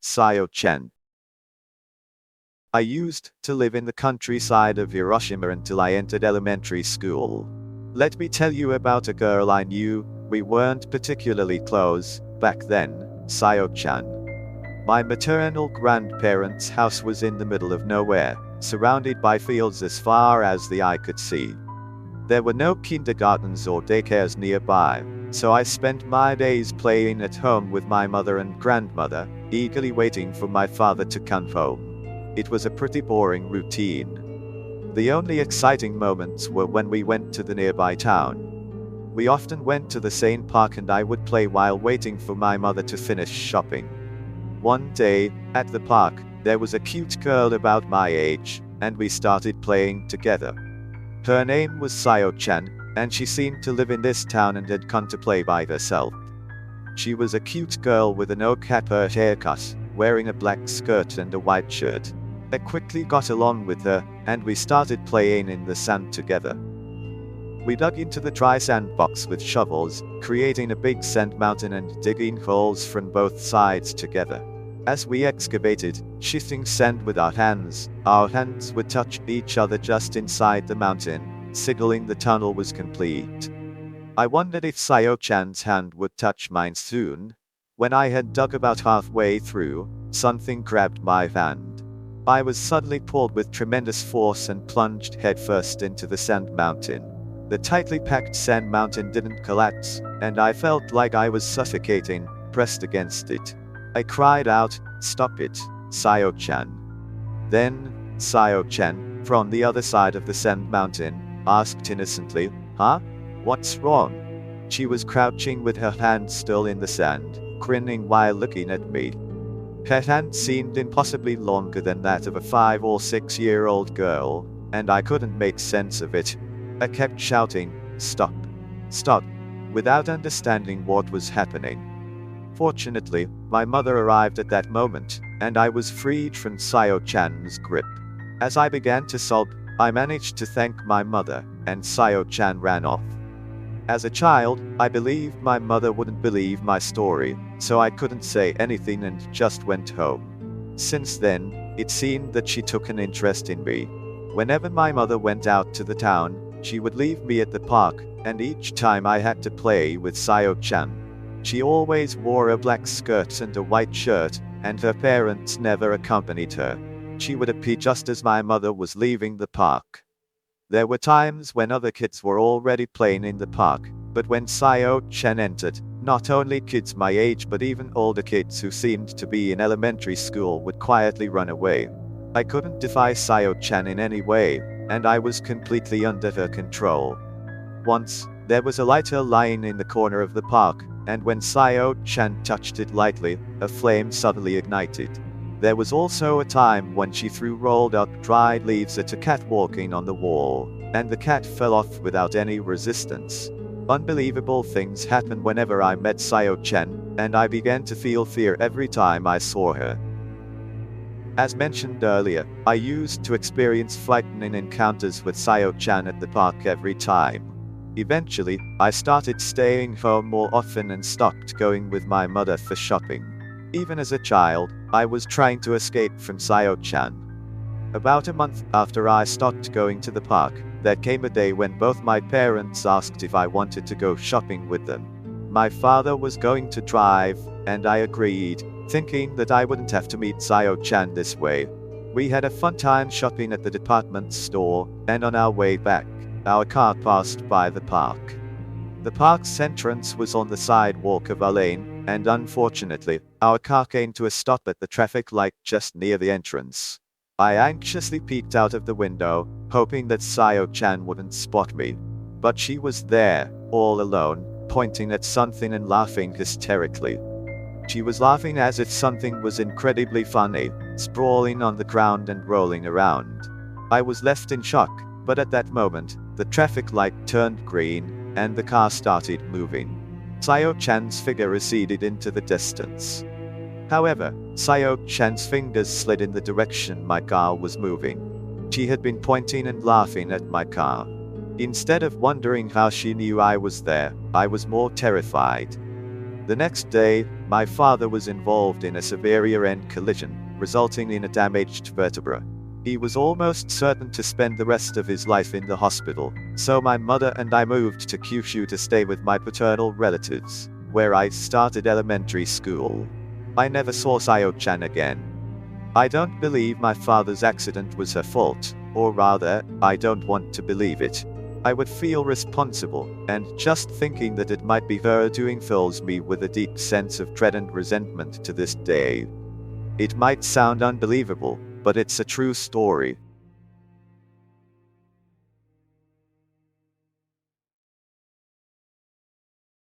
Sayo Chen. I used to live in the countryside of Hiroshima until I entered elementary school. Let me tell you about a girl I knew. We weren't particularly close back then, Sayo Chan. My maternal grandparents' house was in the middle of nowhere, surrounded by fields as far as the eye could see. There were no kindergartens or daycares nearby, so I spent my days playing at home with my mother and grandmother, eagerly waiting for my father to come home. It was a pretty boring routine. The only exciting moments were when we went to the nearby town. We often went to the same park and I would play while waiting for my mother to finish shopping. One day, at the park, there was a cute girl about my age, and we started playing together. Her name was Sayo Chan, and she seemed to live in this town and had come to play by herself. She was a cute girl with an no-capper haircut, wearing a black skirt and a white shirt. I quickly got along with her, and we started playing in the sand together. We dug into the dry sandbox with shovels, creating a big sand mountain and digging holes from both sides together. As we excavated, shifting sand with our hands would touch each other just inside the mountain, signaling the tunnel was complete. I wondered if Sayo Chan's hand would touch mine soon. When I had dug about halfway through, something grabbed my hand. I was suddenly pulled with tremendous force and plunged headfirst into the sand mountain. The tightly packed sand mountain didn't collapse, and I felt like I was suffocating, pressed against it. I cried out, "Stop it, Sayo Chan." Then, Sayo Chan, from the other side of the sand mountain, asked innocently, "Huh? What's wrong?" She was crouching with her hand still in the sand, grinning while looking at me. Her hand seemed impossibly longer than that of a 5 or 6-year-old girl, and I couldn't make sense of it. I kept shouting, "Stop! Stop!" without understanding what was happening. Fortunately, my mother arrived at that moment, and I was freed from Sayo Chan's grip. As I began to sob, I managed to thank my mother, and Sayo Chan ran off. As a child, I believed my mother wouldn't believe my story, so I couldn't say anything and just went home. Since then, it seemed that she took an interest in me. Whenever my mother went out to the town, she would leave me at the park, and each time I had to play with Sayo Chan. She always wore a black skirt and a white shirt, and her parents never accompanied her. She would appear just as my mother was leaving the park. There were times when other kids were already playing in the park, but when Sayo Chan entered, not only kids my age but even older kids who seemed to be in elementary school would quietly run away. I couldn't defy Sayo Chan in any way, and I was completely under her control. Once, there was a lighter lying in the corner of the park, and when Sayo Chan touched it lightly, a flame suddenly ignited. There was also a time when she threw rolled up dried leaves at a cat walking on the wall, and the cat fell off without any resistance. Unbelievable things happened whenever I met Sayo Chan, and I began to feel fear every time I saw her. As mentioned earlier, I used to experience frightening encounters with Sayo Chan at the park every time. Eventually, I started staying home more often and stopped going with my mother for shopping. Even as a child, I was trying to escape from Sayo Chan. About a month after I stopped going to the park, there came a day when both my parents asked if I wanted to go shopping with them. My father was going to drive, and I agreed, thinking that I wouldn't have to meet Sayo Chan this way. We had a fun time shopping at the department store, and on our way back, our car passed by the park. The park's entrance was on the sidewalk of our lane, and unfortunately, our car came to a stop at the traffic light just near the entrance. I anxiously peeked out of the window, hoping that Sayo Chan wouldn't spot me. But she was there, all alone, pointing at something and laughing hysterically. She was laughing as if something was incredibly funny, sprawling on the ground and rolling around. I was left in shock, but at that moment, the traffic light turned green, and the car started moving. Sayo Chan's figure receded into the distance. However, Sayo Chan's fingers slid in the direction my car was moving. She had been pointing and laughing at my car. Instead of wondering how she knew I was there, I was more terrified. The next day, My father was involved in a severe rear-end collision, resulting in a damaged vertebra. He was almost certain to spend the rest of his life in the hospital, so my mother and I moved to Kyushu to stay with my paternal relatives, where I started elementary school. I never saw Sayo-chan again. I don't believe my father's accident was her fault, or rather, I don't want to believe it. I would feel responsible, and just thinking that it might be her doing fills me with a deep sense of dread and resentment to this day. It might sound unbelievable, but it's a true story.